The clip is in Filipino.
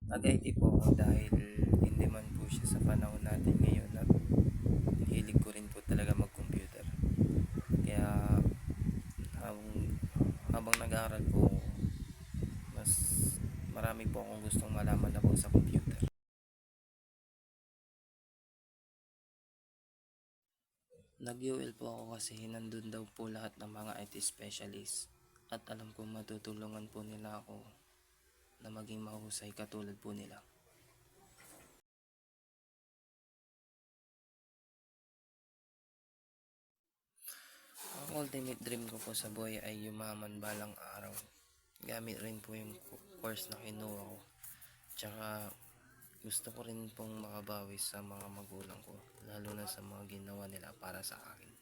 Nag-IT po ako dahil hindi man po siya sa panahon natin ngayon at hilig ko rin po talaga mag-computer. Kaya habang, habang nag-aaral po ako, mas marami po akong gustong malaman na po sa computer. Nag-UL po ako kasi nandun daw po lahat ng mga IT specialist at alam ko matutulungan po nila ako na maging mahusay katulad po nila. Ang ultimate dream ko po sa buhay ay yumaman balang araw. Gamit rin po yung course na kinuha ko. Tsaka gusto ko rin pong makabawi sa mga magulang ko, lalo na sa mga ginawa nila para sa akin.